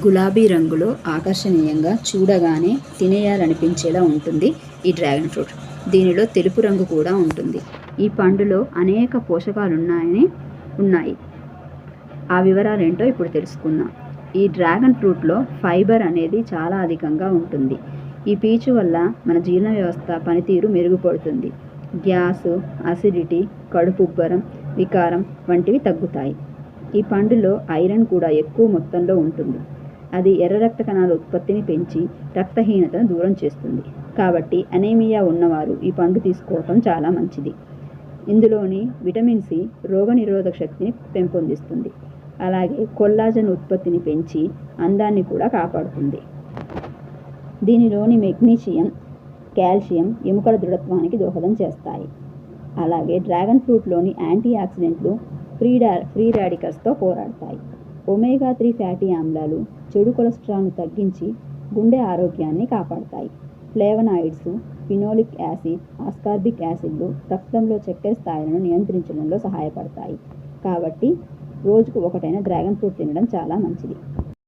గులాబీ రంగులో ఆకర్షణీయంగా చూడగానే తినేయాలనిపించేలా ఉంటుంది ఈ డ్రాగన్ ఫ్రూట్. దీనిలో తెలుపు రంగు కూడా ఉంటుంది. ఈ పండులో అనేక పోషకాలున్నాయి. ఆ వివరాలేంటో ఇప్పుడు తెలుసుకుందాం. ఈ డ్రాగన్ ఫ్రూట్లో ఫైబర్ అనేది చాలా అధికంగా ఉంటుంది. ఈ పీచు వల్ల మన జీర్ణ వ్యవస్థ పనితీరు మెరుగుపడుతుంది. గ్యాసు, అసిడిటీ, కడుపుబ్బరం, వికారం వంటివి తగ్గుతాయి. ఈ పండులో ఐరన్ కూడా ఎక్కువ మొత్తంలో ఉంటుంది. అది ఎర్ర రక్త కణాల ఉత్పత్తిని పెంచి రక్తహీనతను దూరం చేస్తుంది. కాబట్టి అనీమియా ఉన్నవారు ఈ పండు తీసుకోవటం చాలా మంచిది. ఇందులోని విటమిన్ సి రోగనిరోధక శక్తిని పెంపొందిస్తుంది. అలాగే కొల్లాజన్ ఉత్పత్తిని పెంచి అందాన్ని కూడా కాపాడుతుంది. దీనిలోని మెగ్నీషియం, కాల్షియం ఎముకల దృఢత్వానికి దోహదం చేస్తాయి. అలాగే డ్రాగన్ ఫ్రూట్లోని యాంటీ ఆక్సిడెంట్లు ఫ్రీ రాడికల్స్తో పోరాడతాయి. ఒమేగా 3 ఫ్యాటీ ఆమ్లాలు చెడు కొలెస్ట్రాల్ను తగ్గించి గుండె ఆరోగ్యాన్ని కాపాడతాయి. ఫ్లేవనాయిడ్స్, ఫినోలిక్ యాసిడ్, ఆస్కార్బిక్ యాసిడ్లు రక్తంలో చక్కెర స్థాయిలను నియంత్రించడంలో సహాయపడతాయి. కాబట్టి రోజుకు ఒకటైన డ్రాగన్ ఫ్రూట్ తినడం చాలా మంచిది.